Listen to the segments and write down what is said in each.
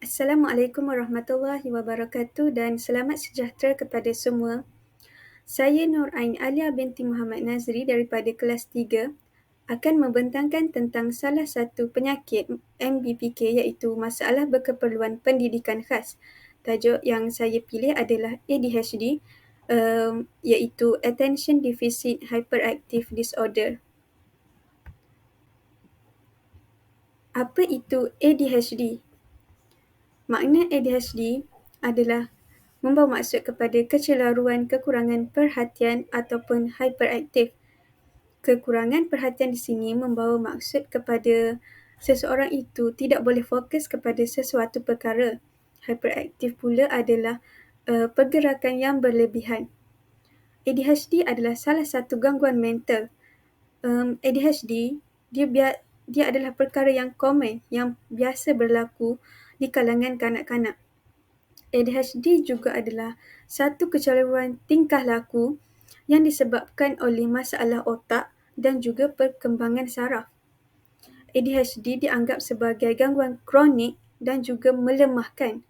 Assalamualaikum warahmatullahi wabarakatuh dan selamat sejahtera kepada semua. Saya Nur Ain Alia binti Muhammad Nazri daripada kelas 3 akan membentangkan tentang salah satu penyakit MBPK iaitu masalah berkeperluan pendidikan khas. Tajuk yang saya pilih adalah ADHD iaitu Attention Deficit Hyperactive Disorder. Apa itu ADHD? Makna ADHD adalah membawa maksud kepada kecelaruan kekurangan perhatian ataupun hyperaktif. Kekurangan perhatian di sini membawa maksud kepada seseorang itu tidak boleh fokus kepada sesuatu perkara. Hyperaktif pula adalah pergerakan yang berlebihan. ADHD adalah salah satu gangguan mental. ADHD dia adalah perkara yang common, yang biasa berlaku di kalangan kanak-kanak. ADHD juga adalah satu kecelaruan tingkah laku yang disebabkan oleh masalah otak dan juga perkembangan saraf. ADHD dianggap sebagai gangguan kronik dan juga melemahkan.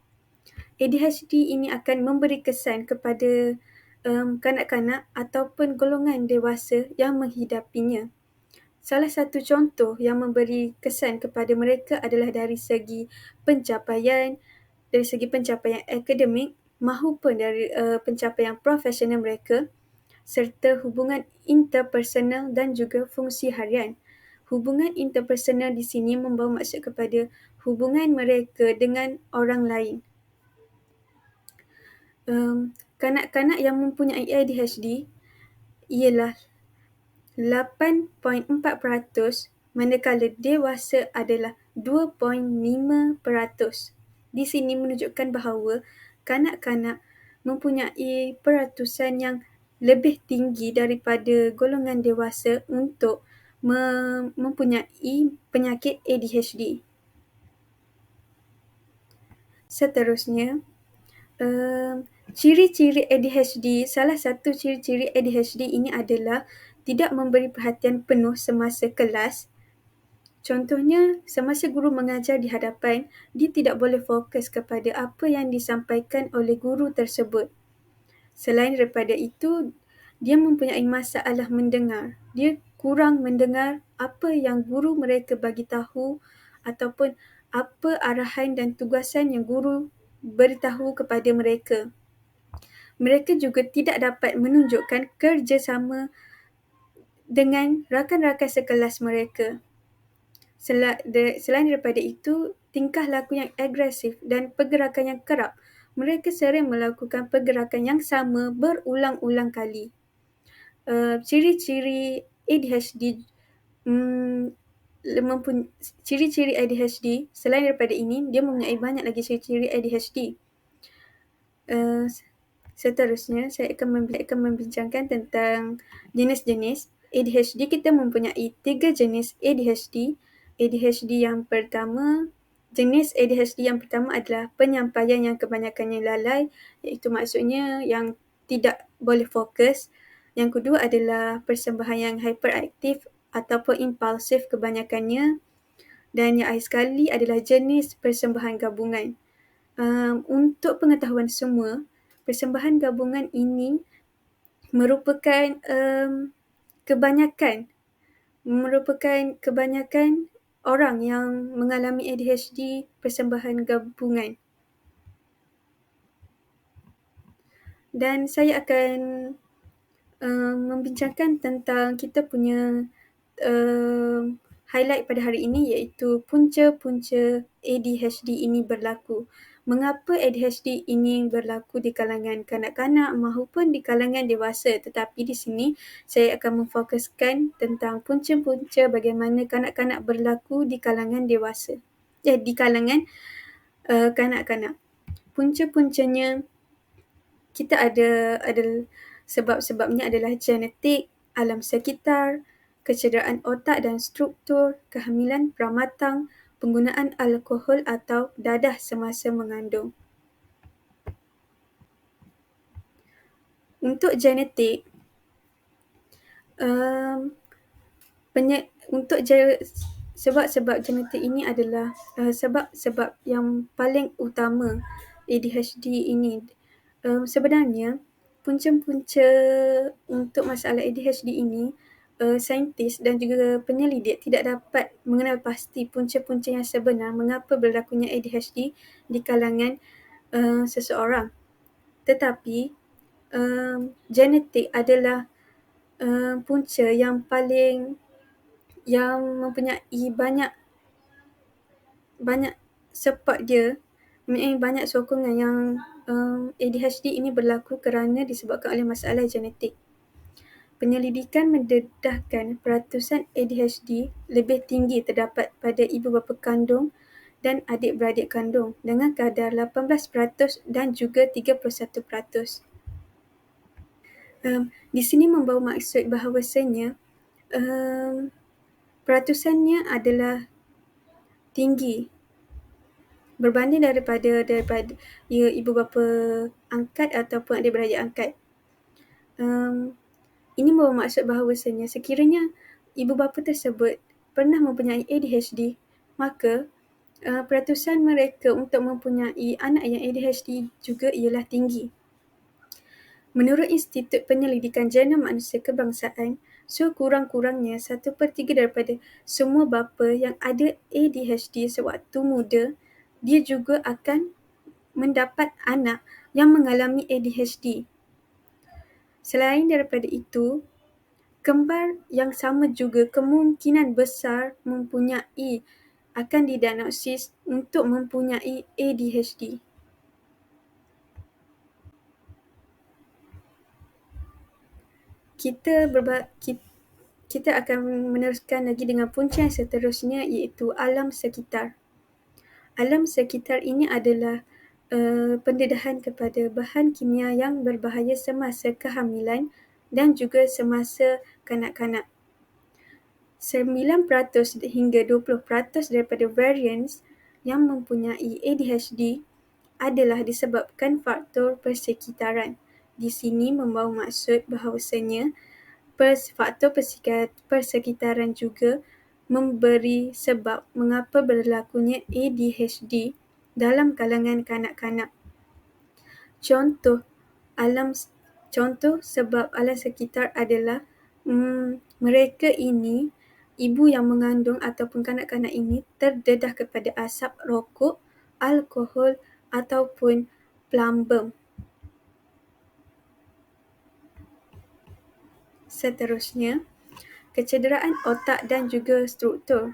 ADHD ini akan memberi kesan kepada kanak-kanak ataupun golongan dewasa yang menghidapinya. Salah satu contoh yang memberi kesan kepada mereka adalah dari segi pencapaian akademik mahupun dari pencapaian profesional mereka serta hubungan interpersonal dan juga fungsi harian. Hubungan interpersonal di sini membawa maksud kepada hubungan mereka dengan orang lain. Kanak-kanak yang mempunyai ADHD ialah 8.4%, manakala dewasa adalah 2.5%. Di sini menunjukkan bahawa kanak-kanak mempunyai peratusan yang lebih tinggi daripada golongan dewasa untuk mempunyai penyakit ADHD. Seterusnya, ciri-ciri ADHD, salah satu ciri-ciri ADHD ini adalah tidak memberi perhatian penuh semasa kelas. Contohnya, semasa guru mengajar di hadapan, dia tidak boleh fokus kepada apa yang disampaikan oleh guru tersebut. Selain daripada itu, dia mempunyai masalah mendengar. Dia kurang mendengar apa yang guru mereka bagi tahu ataupun apa arahan dan tugasan yang guru beritahu kepada mereka. Mereka juga tidak dapat menunjukkan kerjasama dengan rakan-rakan sekelas mereka. Selain daripada itu, tingkah laku yang agresif dan pergerakan yang kerap. Mereka sering melakukan pergerakan yang sama berulang-ulang kali. Ciri-ciri ADHD ciri-ciri ADHD, selain daripada ini, dia mempunyai banyak lagi ciri-ciri ADHD. Seterusnya, saya akan membincangkan tentang jenis-jenis ADHD. Kita mempunyai 3 jenis ADHD. Jenis ADHD yang pertama adalah penyampaian yang kebanyakannya lalai, iaitu maksudnya yang tidak boleh fokus. Yang kedua adalah persembahan yang hyperaktif ataupun impulsif kebanyakannya. Dan yang akhir sekali adalah jenis persembahan gabungan. Untuk pengetahuan semua, persembahan gabungan ini merupakan kebanyakan orang yang mengalami ADHD persembahan gabungan. Dan saya akan membincangkan tentang kita punya highlight pada hari ini, iaitu punca-punca ADHD ini berlaku. Mengapa ADHD ini berlaku di kalangan kanak-kanak mahupun di kalangan dewasa, tetapi di sini saya akan memfokuskan tentang punca-punca bagaimana kanak-kanak berlaku di kalangan dewasa. Di kalangan kanak-kanak. Punca-puncanya kita ada sebab-sebabnya adalah genetik, alam sekitar, kecederaan otak dan struktur, kehamilan pramatang, penggunaan alkohol atau dadah semasa mengandung. Untuk genetik, Sebab-sebab genetik ini adalah sebab-sebab yang paling utama ADHD ini. Sebenarnya, punca-punca untuk masalah ADHD ini, saintis dan juga penyelidik tidak dapat mengenal pasti punca-punca yang sebenar mengapa berlakunya ADHD di kalangan seseorang. Tetapi, genetik adalah punca yang mempunyai banyak support dia, mempunyai banyak sokongan yang ADHD ini berlaku kerana disebabkan oleh masalah genetik. Penyelidikan mendedahkan peratusan ADHD lebih tinggi terdapat pada ibu bapa kandung dan adik-beradik kandung dengan kadar 18% dan juga 31%. Di sini membawa maksud bahawasanya peratusannya adalah tinggi berbanding daripada ibu bapa angkat ataupun adik-beradik angkat. Ini membawa maksud bahawasanya sekiranya ibu bapa tersebut pernah mempunyai ADHD, maka peratusan mereka untuk mempunyai anak yang ADHD juga ialah tinggi. Menurut Institut Penyelidikan Genom Manusia Kebangsaan, sekurang-kurangnya 1/3 daripada semua bapa yang ada ADHD sewaktu muda, dia juga akan mendapat anak yang mengalami ADHD. Selain daripada itu, kembar yang sama juga kemungkinan besar akan didiagnosis untuk mempunyai ADHD. Kita akan meneruskan lagi dengan punca yang seterusnya, iaitu alam sekitar. Alam sekitar ini adalah pendedahan kepada bahan kimia yang berbahaya semasa kehamilan dan juga semasa kanak-kanak. 9% hingga 20% daripada varians yang mempunyai ADHD adalah disebabkan faktor persekitaran. Di sini membawa maksud bahawasanya faktor persekitaran juga memberi sebab mengapa berlakunya ADHD dalam kalangan kanak-kanak. Contoh sebab alam sekitar adalah mereka ini, ibu yang mengandung ataupun kanak-kanak ini terdedah kepada asap rokok, alkohol ataupun plumbum. Seterusnya, kecederaan otak dan juga struktur.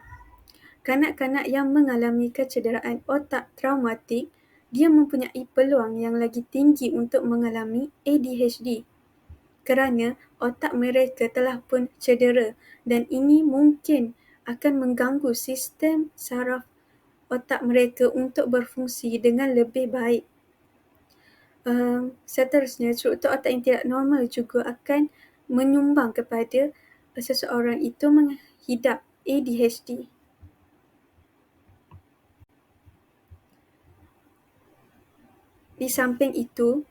Kanak-kanak yang mengalami kecederaan otak traumatik, dia mempunyai peluang yang lagi tinggi untuk mengalami ADHD kerana otak mereka telah pun cedera dan ini mungkin akan mengganggu sistem saraf otak mereka untuk berfungsi dengan lebih baik. Seterusnya, struktur otak yang tidak normal juga akan menyumbang kepada seseorang itu menghidap ADHD. Di samping itu,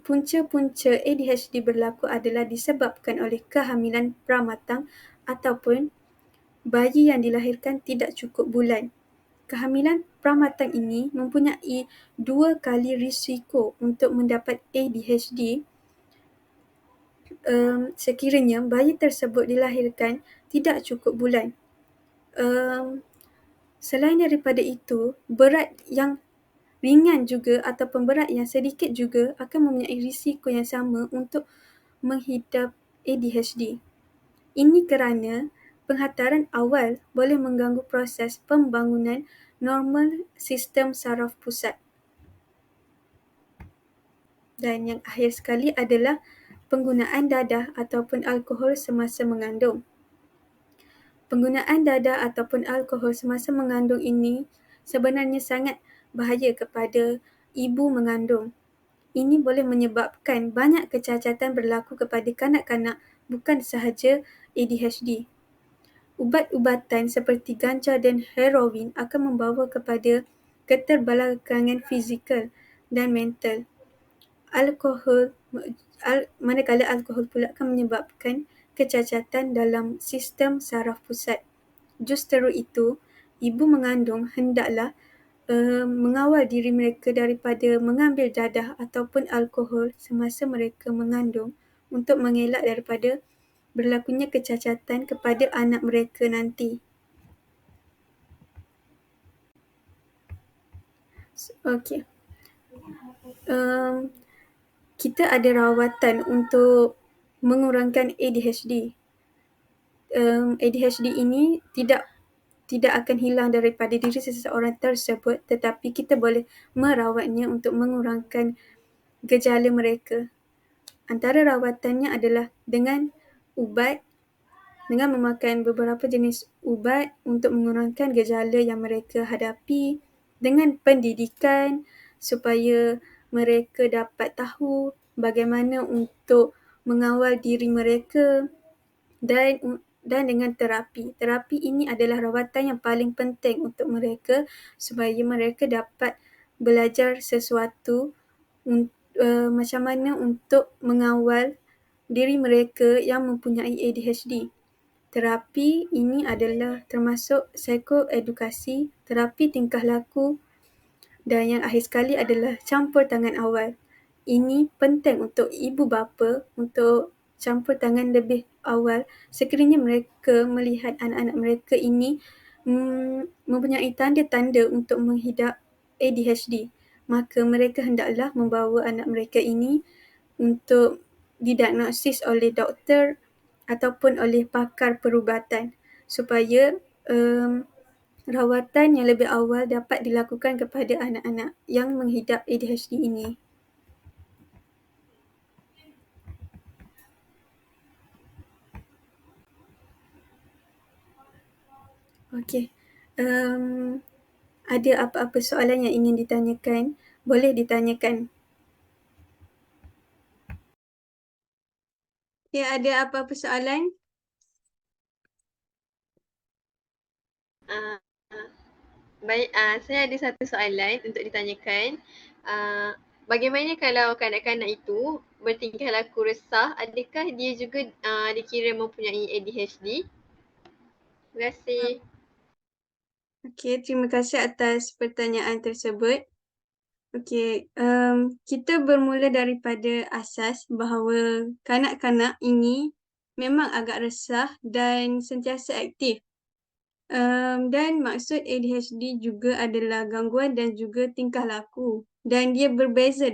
punca-punca ADHD berlaku adalah disebabkan oleh kehamilan pramatang ataupun bayi yang dilahirkan tidak cukup bulan. Kehamilan pramatang ini mempunyai 2 kali risiko untuk mendapat ADHD sekiranya bayi tersebut dilahirkan tidak cukup bulan. Selain daripada itu, berat yang ringan juga ataupun berat yang sedikit juga akan mempunyai risiko yang sama untuk menghidap ADHD. Ini kerana penghantaran awal boleh mengganggu proses pembangunan normal sistem saraf pusat. Dan yang akhir sekali adalah penggunaan dadah ataupun alkohol semasa mengandung. Penggunaan dadah ataupun alkohol semasa mengandung ini sebenarnya sangat bahaya kepada ibu mengandung. Ini boleh menyebabkan banyak kecacatan berlaku kepada kanak-kanak, bukan sahaja ADHD. Ubat-ubatan seperti ganja dan heroin akan membawa kepada keterbelakangan fizikal dan mental. Manakala alkohol pula akan menyebabkan kecacatan dalam sistem saraf pusat. Justru itu, ibu mengandung hendaklah mengawal diri mereka daripada mengambil dadah ataupun alkohol semasa mereka mengandung untuk mengelak daripada berlakunya kecacatan kepada anak mereka nanti. Okey. Kita ada rawatan untuk mengurangkan ADHD. ADHD ini tidak akan hilang daripada diri seseorang tersebut, tetapi kita boleh merawatnya untuk mengurangkan gejala mereka. Antara rawatannya adalah dengan ubat, dengan memakan beberapa jenis ubat untuk mengurangkan gejala yang mereka hadapi, dengan pendidikan supaya mereka dapat tahu bagaimana untuk mengawal diri mereka, dan dengan terapi. Terapi ini adalah rawatan yang paling penting untuk mereka supaya mereka dapat belajar sesuatu macam mana untuk mengawal diri mereka yang mempunyai ADHD. Terapi ini adalah termasuk psikoedukasi, terapi tingkah laku, dan yang akhir sekali adalah campur tangan awal. Ini penting untuk ibu bapa untuk campur tangan lebih awal sekiranya mereka melihat anak-anak mereka ini mempunyai tanda-tanda untuk menghidap ADHD. Maka mereka hendaklah membawa anak mereka ini untuk didiagnosis oleh doktor ataupun oleh pakar perubatan supaya rawatan yang lebih awal dapat dilakukan kepada anak-anak yang menghidap ADHD ini. Okey. Ada apa-apa soalan yang ingin ditanyakan? Boleh ditanyakan. Ya, ada apa-apa soalan? Uh, Baik, saya ada satu soalan untuk ditanyakan. Bagaimana kalau kanak-kanak itu bertingkah laku resah, adakah dia juga dikira mempunyai ADHD? Terima kasih. Okey, terima kasih atas pertanyaan tersebut. Okey, kita bermula daripada asas bahawa kanak-kanak ini memang agak resah dan sentiasa aktif. Dan maksud ADHD juga adalah gangguan dan juga tingkah laku, dan dia berbeza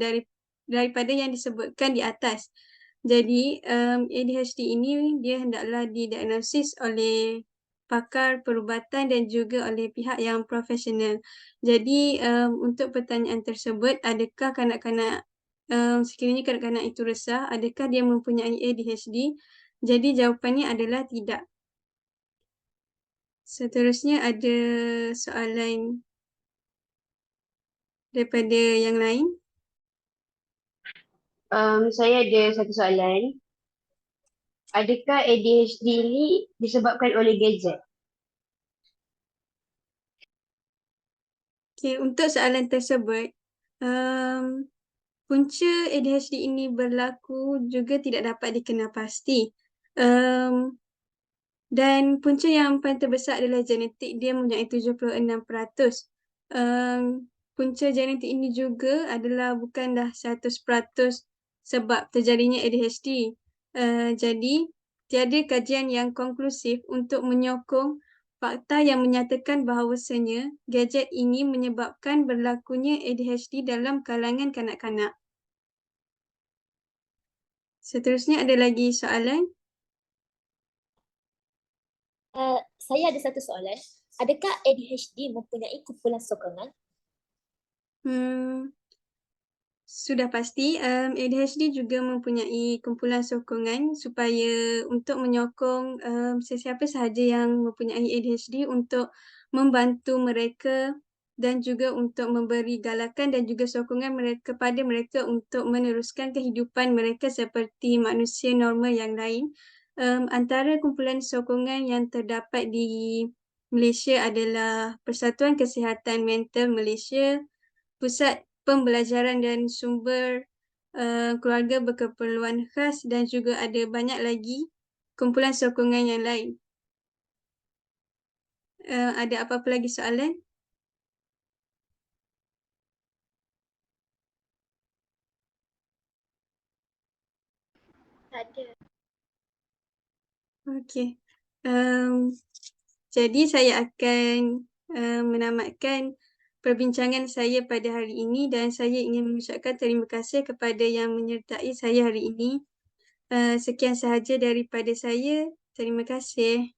daripada yang disebutkan di atas. Jadi ADHD ini dia hendaklah didiagnosis oleh pakar perubatan dan juga oleh pihak yang profesional. Jadi untuk pertanyaan tersebut, adakah kanak-kanak sekiranya kanak-kanak itu resah, adakah dia mempunyai ADHD? Jadi jawapannya adalah tidak. Seterusnya ada soalan daripada yang lain? Saya ada satu soalan. Adakah ADHD ini disebabkan oleh gadget? Okay, untuk soalan tersebut, punca ADHD ini berlaku juga tidak dapat dikenal pasti. Dan punca yang paling terbesar adalah genetik, dia mempunyai 76%. Punca genetik ini juga adalah bukanlah 100% sebab terjadinya ADHD. Jadi, tiada kajian yang konklusif untuk menyokong fakta yang menyatakan bahawasanya gadget ini menyebabkan berlakunya ADHD dalam kalangan kanak-kanak. Seterusnya ada lagi soalan? Saya ada satu soalan. Adakah ADHD mempunyai kumpulan sokongan? Sudah pasti, ADHD juga mempunyai kumpulan sokongan supaya untuk menyokong sesiapa sahaja yang mempunyai ADHD untuk membantu mereka dan juga untuk memberi galakan dan juga sokongan mereka kepada mereka untuk meneruskan kehidupan mereka seperti manusia normal yang lain. Antara kumpulan sokongan yang terdapat di Malaysia adalah Persatuan Kesihatan Mental Malaysia, Pusat Pembelajaran dan Sumber Keluarga Berkeperluan Khas, dan juga ada banyak lagi kumpulan sokongan yang lain. Ada apa-apa lagi soalan? Tak ada. Okey. Jadi saya akan menamatkan perbincangan saya pada hari ini dan saya ingin mengucapkan terima kasih kepada yang menyertai saya hari ini. Sekian sahaja daripada saya. Terima kasih.